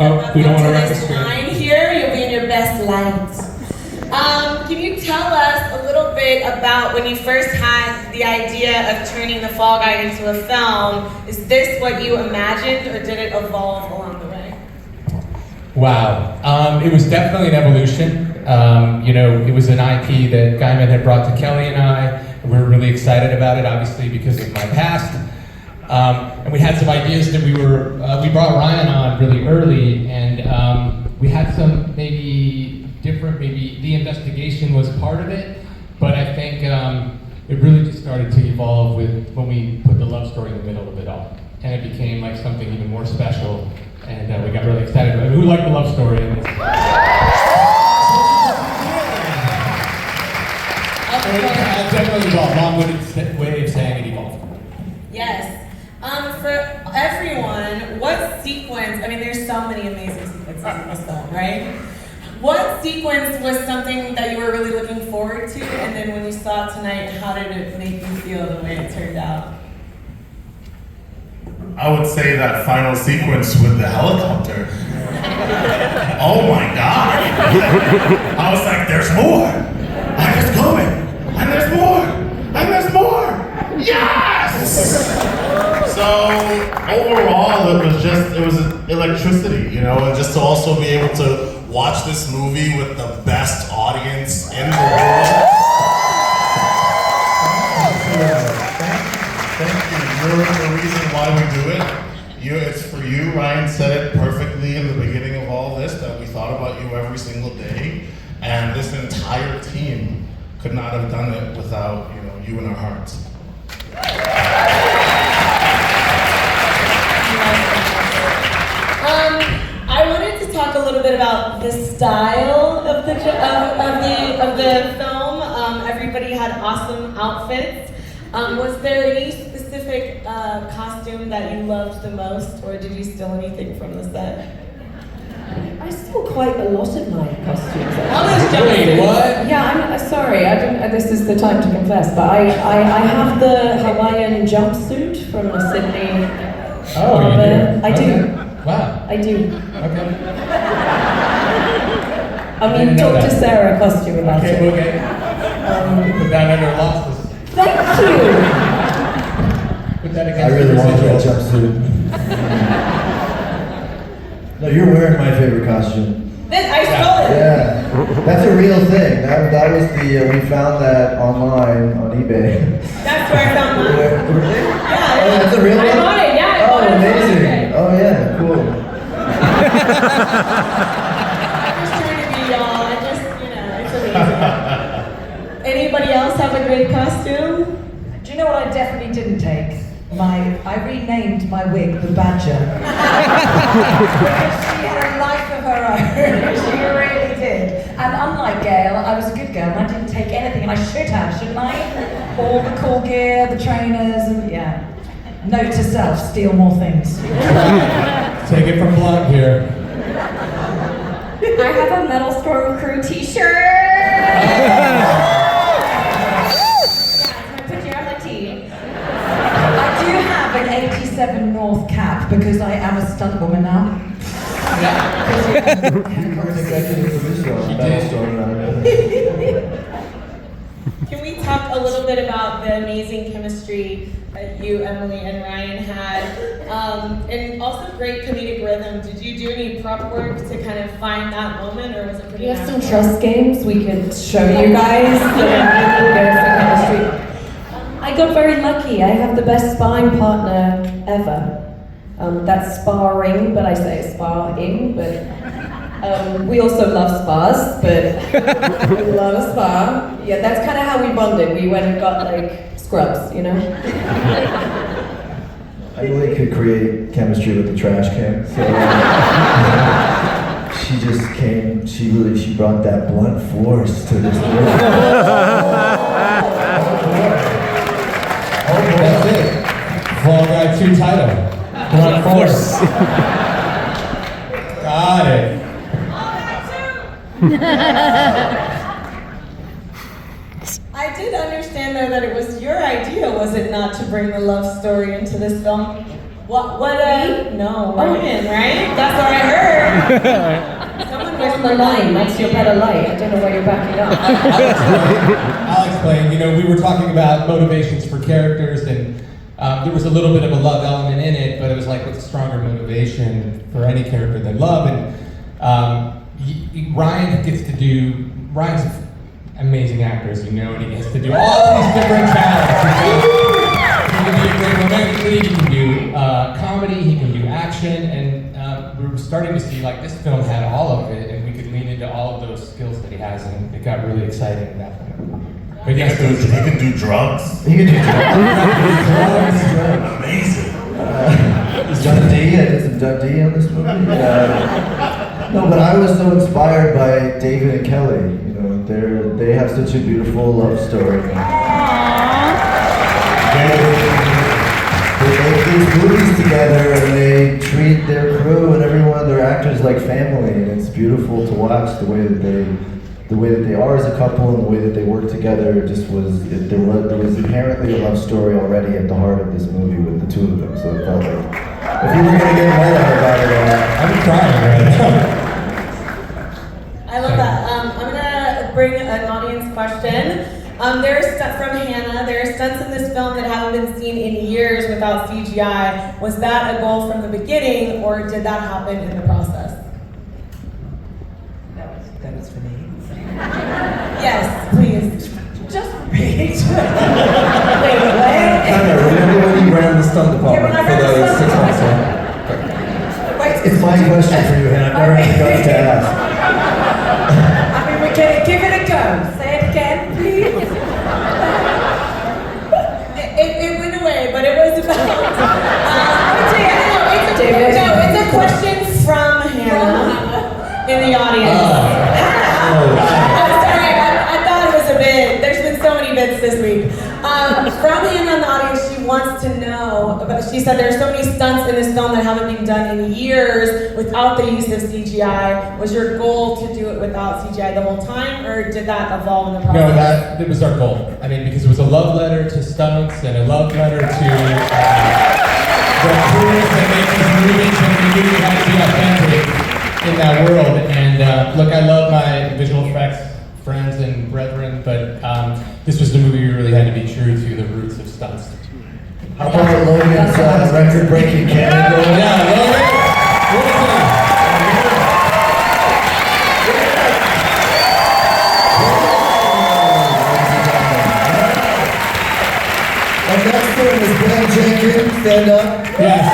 Oh, we don't want to wreck the this screen. line here, you'll be in your best light. Can you tell us a little bit about when you first had the idea of turning The Fall Guy into a film? Is this what you imagined, or did it evolve along the way? Wow. It was definitely an evolution. It was an IP that Gaiman had brought to Kelly and I. And we were really excited about it, obviously, because of my past. And we had some ideas that we brought Ryan on really early, and we had some maybe the investigation was part of it, but I think it really just started to evolve when we put the love story in the middle of it all. And it became like something even more special, and we got really excited about it. Who liked the love story in this? It definitely evolved. Long-winded way of saying it evolved. Yes. For everyone, what sequence, there's so many amazing sequences in this film, right? What sequence was something that you were really looking forward to, and then when you saw it tonight, how did it make you feel the way it turned out? I would say that final sequence with the helicopter. Oh my God. I was like, there's more. And it's coming. And there's more. And there's more. Yes! So overall, it was electricity, and just to also be able to watch this movie with the best audience in the world. Thank you. You're the reason why we do it. It's for you. Ryan said it perfectly in the beginning of all this, that we thought about you every single day, and this entire team could not have done it without you in our hearts. I wanted to talk a little bit about the style of the film. Everybody had awesome outfits. Was there any specific costume that you loved the most, or did you steal anything from the set? I stole quite a lot of my costumes. Wait, what? Yeah, I'm sorry. I didn't. This is the time to confess, but I have the Hawaiian jumpsuit from the Sydney Harbour. I do. Wow. I do. Okay. Talk to Sarah costume about it. Okay. Put that under losses. Thank you. Put that against I really the want that residual. jumpsuit. No, you're wearing my favorite costume. I stole it. Yeah, that's a real thing. That was we found that online on eBay. That's where I found mine. Really? Yeah. Oh, that's a real one? I bought it, yeah. I Oh, bought it. amazing. Oh, yeah, cool. I'm just trying to be y'all. It's amazing. Anybody else have a great costume? Do you know what I definitely didn't take? I renamed my wig the Badger. Because she had a life of her own. She really did. And unlike Gail, I was a good girl and I didn't take anything, and I should have, shouldn't I? All the cool gear, the trainers, and yeah. Note to self, steal more things. Take it from Blunt here. I have a Metal Storm Crew t-shirt. My pajama tee. I do have an 87 North cap because I am a stunt woman now. You were an executive producer on Battlestar. Can we talk a little bit about the amazing chemistry that you, Emily, and Ryan had, and also great comedic rhythm? Did you do any prep work to kind of find that moment, or was it pretty We have some natural? trust games we could show you guys that go for chemistry. I got very lucky. I have the best sparring partner ever. That's sparring, but I say sparring, but we also love spas, but we love a spa. Yeah, that's kind of how we bonded. We went and got like scrubs, I really could create chemistry with the trash can. So she just came. She brought that blunt force to this room. That's it. Fall Guy 2 title. Blunt force. Got it. I did understand though that it was your idea, was it not, to bring the love story into this film? No, Ryan, right? That's what I heard. Someone Where's the line? That's your better light. I don't know where you're backing up. I'll explain. You know, we were talking about motivations for characters, and there was a little bit of a love element in it, but it was like what's a stronger motivation for any character than love? And Ryan gets to do. Ryan's an amazing actor, as you know, and he gets to do all these different talents. He can be a great romantic lead. He can do comedy. He can do action, and we were starting to see like this film had all of it, and we could lean into all of those skills that he has, and it got really exciting at that point. But He yes, can do drugs. He can do drugs. Amazing. Dundee, I did some Dundee on this movie. No, but I was so inspired by David and Kelly. You know, they have such a beautiful love story. They make these movies together, and they treat their crew and every one of their actors like family, and it's beautiful to watch the way that they are as a couple and the way that they work together. It just was there was inherently a love story already at the heart of this movie with the two of them. So it felt like if you were gonna get meta about it, I'm crying right now. I love that. I'm gonna bring an audience question. From Hannah, there are stunts in this film that haven't been seen in years without CGI. Was that a goal from the beginning, or did that happen in the process? That was for me. Yes, please. Just repeat. Hannah, remember when you ran the stunt department for those 6 months? It's my question for you, Hannah. I've never had the guts to ask. I mean, we're gonna give it a go. Say it again, please. It went away, but it was about. It's a question from Hannah in the audience. I'm sorry, I thought it was a bit. There's been so many bits this week. From Hannah in the audience, she wants to know about. She said there's so many stunts in this film that haven't been done in years without the use of CGI. Was your goal to do it without CGI the whole time, or did that evolve in the process? No, that was our goal. I mean, because it was a love letter to stunts and a love letter to the crews that make these movies, and we knew we had to be authentic in that world. And look, I love my visual effects friends and brethren, but this was the movie we really had to be true to the roots of stunts. How about Logan's record-breaking camera? Yeah, Logan. Our next film is Ben Jenkins, stand up. Yes.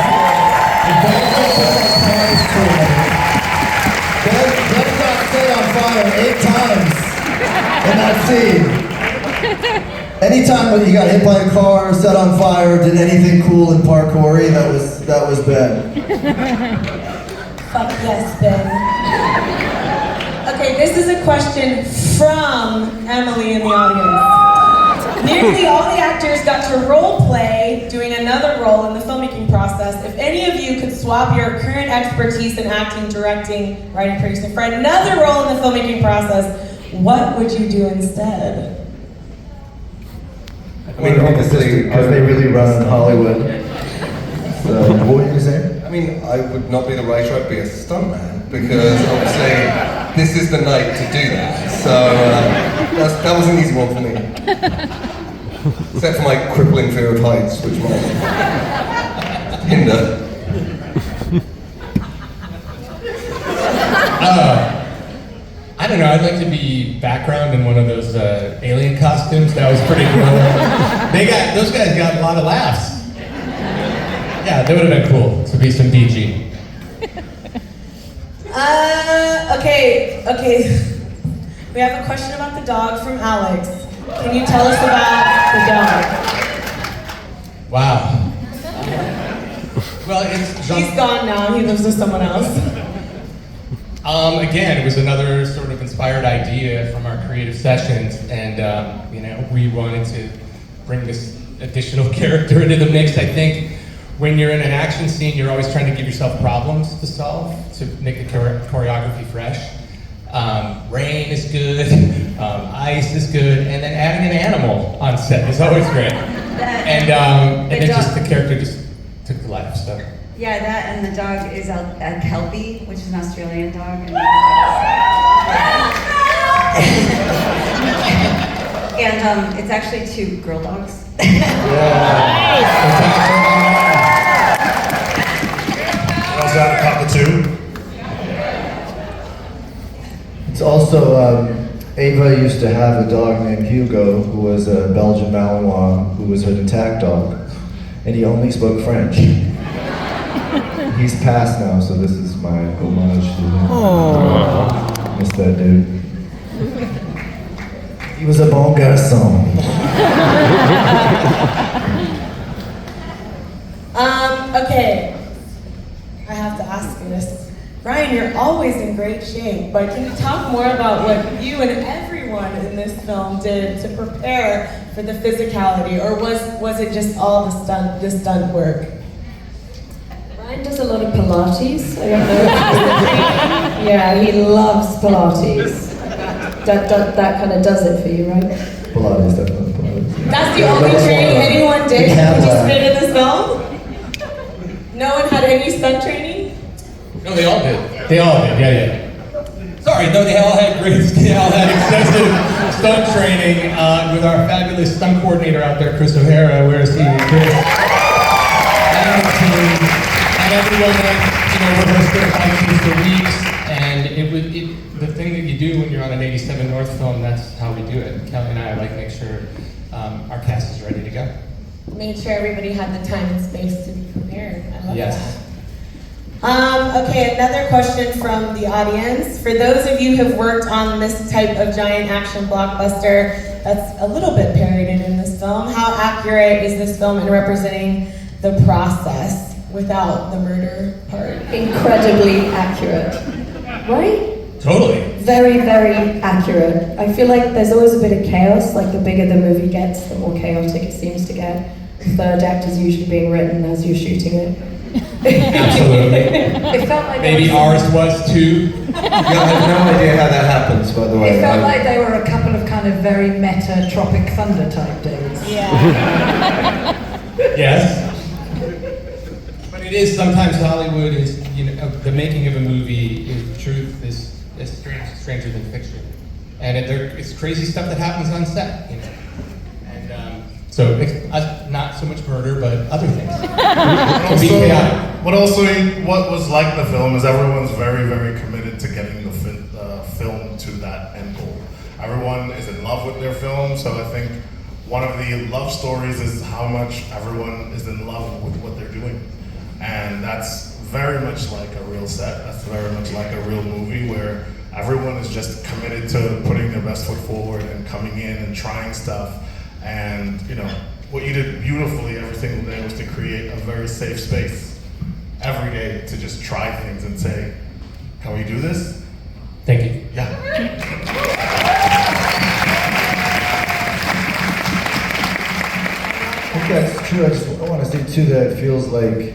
Ben got set on fire 8 times in that scene. Anytime when you got hit by a car, set on fire, did anything cool in parkour, that was Ben. Fuck yes, Ben. Okay, this is a question from Emily in the audience. Nearly all the actors got to role play doing another role in the filmmaking process. If any of you could swap your current expertise in acting, directing, writing, producing for another role in the filmmaking process, what would you do instead? I mean, obviously, because they really run in Hollywood. So, what were you gonna say? I mean, I would not be the writer, I'd be a stuntman, because obviously this is the night to do that. So that was an easy one for me. Except for my crippling fear of heights, which might hinder. I don't know, I'd like to be background in one of those alien costumes. That was pretty cool. Those guys got a lot of laughs. Yeah, that would have been cool to be some DG. Okay. We have a question about the dog from Alex. Can you tell us about the dog? Wow. Well, He's gone now, he lives with someone else. Again, it was another sort of inspired idea from our creative sessions, and we wanted to bring this additional character into the mix. I think when you're in an action scene, you're always trying to give yourself problems to solve to make the choreography fresh. Rain is good, ice is good, and then adding an animal on set is always great. And then just the character just took to life. So Yeah, that and the dog is a Kelpie, which is an Australian dog. And it's actually 2 girl dogs. Was that a cockatoo? It's also, Ava used to have a dog named Hugo, who was a Belgian Malinois, who was her attack dog, and he only spoke French. He's passed now, so this is my homage to him. Aww. Miss that dude. He was a bon garçon. Okay. I have to ask you this. Ryan, you're always in great shape, but can you talk more about what you and everyone in this film did to prepare for the physicality, or was it just all the stunt work? Ryan does a lot of Pilates. I don't know. Yeah, he loves Pilates. That kind of does it for you, right? Pilates, definitely Pilates. That's the only training anyone did The who cat participated in this film? No one had any stunt training? no, they all did. They all did. Yeah. Sorry, no, they all had extensive stunt training with our fabulous stunt coordinator out there, Chris O'Hara. Where is he? Chris. And everyone rehearsed their fight scenes for weeks. And the thing that you do when you're on an 87 North film, that's how we do it. Kelly and I like to make sure our cast is ready to go. Made sure everybody had the time and space to be prepared. I love Yes. that. Okay, another question from the audience. For those of you who have worked on this type of giant action blockbuster that's a little bit parodied in this film, how accurate is this film in representing the process without the murder part? Incredibly accurate. Right? Totally. Very, very accurate. I feel like there's always a bit of chaos. Like the bigger the movie gets, the more chaotic it seems to get. The third act is usually being written as you're shooting it. Absolutely. It felt like Maybe ours was too. I have no idea how that happens, by the way. It felt like they were a couple of kind of very meta Tropic Thunder type days. Yeah. Yes. But it is sometimes Hollywood is, the making of a movie is truth is stranger than fiction. And it's crazy stuff that happens on set, And so it's not so much murder, but other things. Can be chaotic. What was like the film is everyone's very, very committed to getting the film to that end goal. Everyone is in love with their film, so I think one of the love stories is how much everyone is in love with what they're doing. And that's very much like a real set. That's very much like a real movie where everyone is just committed to putting their best foot forward and coming in and trying stuff. And what you did beautifully every single day was to create a very safe space every day to just try things and say, can we do this? Thank you. Yeah. I think that's true. I want to say too that it feels like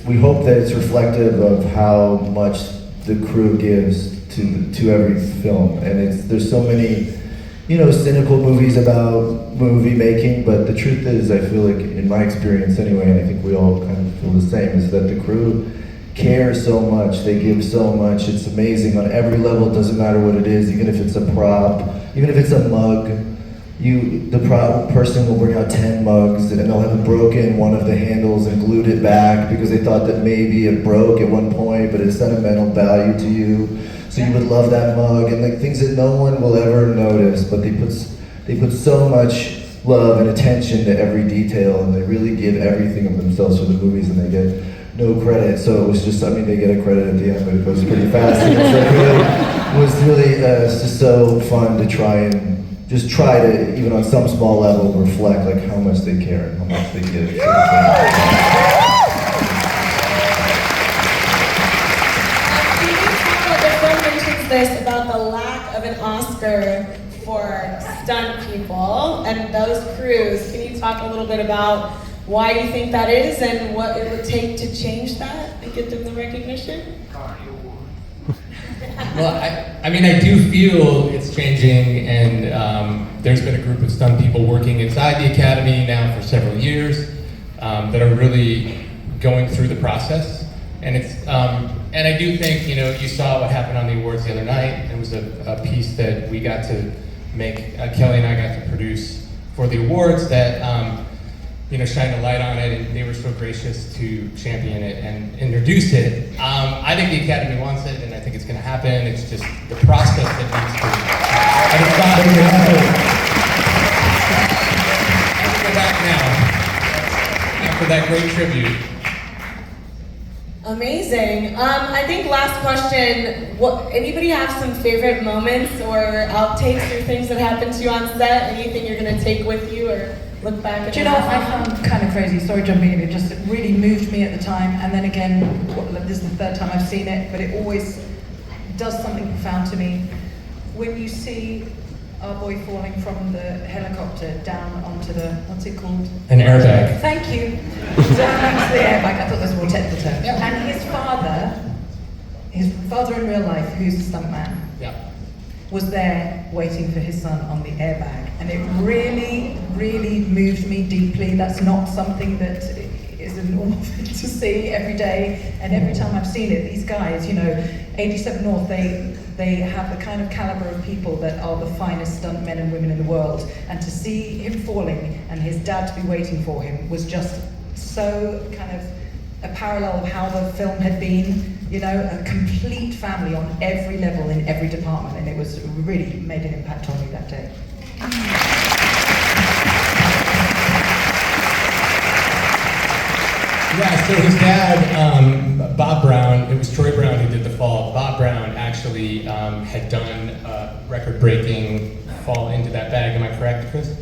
we hope that it's reflective of how much the crew gives to every film. And there's so many, cynical movies about movie making, but the truth is, I feel like, in my experience anyway, and I think we all kind of feel the same, is that the crew care so much, they give so much. It's amazing on every level. It doesn't matter what it is, even if it's a prop, even if it's a mug. The person will bring out 10 mugs and they'll have broken one of the handles and glued it back because they thought that maybe it broke at one point, but it's sentimental value to you. So you would love that mug, and like things that no one will ever notice, but they put so much love and attention to every detail, and they really give everything of themselves for the movies, and they get no credit. So it was just, they get a credit at the end, but it goes pretty fast. And it was really it's just so fun to try to, even on some small level, reflect like how much they care and how much they give. This about the lack of an Oscar for stunt people and those crews. Can you talk a little bit about why you think that is and what it would take to change that and get them the recognition? Well, I do feel it's changing, and there's been a group of stunt people working inside the Academy now for several years that are really going through the process. And and I do think, you saw what happened on the awards the other night. It was a piece that we got to make, Kelly and I got to produce for the awards that, shine a light on it, and they were so gracious to champion it and introduce it. I think the Academy wants it, and I think it's going to happen. It's just the process that needs to. And it's not going to happen. I'm going to go back now after that great tribute. Amazing. I think last question. Anybody have some favorite moments or outtakes or things that happened to you on set? Anything you're going to take with you or look back at? Do you know what I found kind of crazy? Sorry, jumping in. It just really moved me at the time, and then again, this is the third time I've seen it, but it always does something profound to me. When you see our boy falling from the helicopter down onto the, what's it called? An airbag. Thank you. Down onto the airbag. I thought that was a more technical term. And his father in real life, who's a stuntman, was there waiting for his son on the airbag. And it really, really moved me deeply. That's not something that is a normal thing to see every day. And every time I've seen it, these guys, 87 North, they have the kind of caliber of people that are the finest stunt men and women in the world. And to see him falling and his dad to be waiting for him was just so kind of a parallel of how the film had been, a complete family on every level in every department, and it was really made an impact on me that day. Yeah, so his dad, Bob Brown, it was Troy Brown who did The Fall. Bob Brown actually had done a record-breaking fall into that bag. Am I correct, Chris?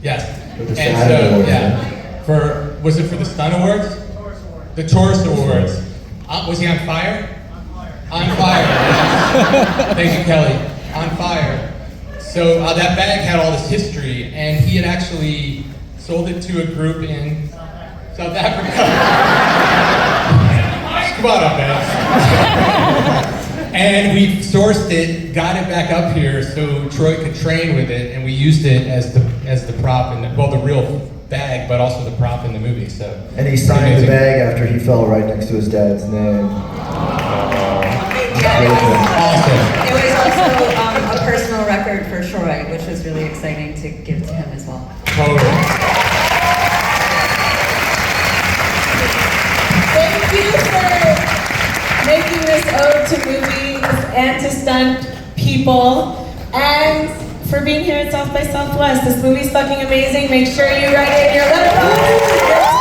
Yes. With the And Saturn so, Awards, yeah. Was it for the Stunt Awards? The Taurus Awards. Was he on fire? On fire. Yes. Thank you, Kelly. On fire. So that bag had all this history, and he had actually sold it to a group in South Africa. Come on up, man. And we sourced it, got it back up here so Troy could train with it, and we used it as the prop in the real bag, but also the prop in the movie. So. And he signed the bag after he fell right next to his dad's name. It was also a personal record for Troy, which was really exciting to give to him as well. Totally. Thank you for making this ode to movies and to stunt people, and for being here at South by Southwest. This movie's fucking amazing. Make sure you write it in your letterbox.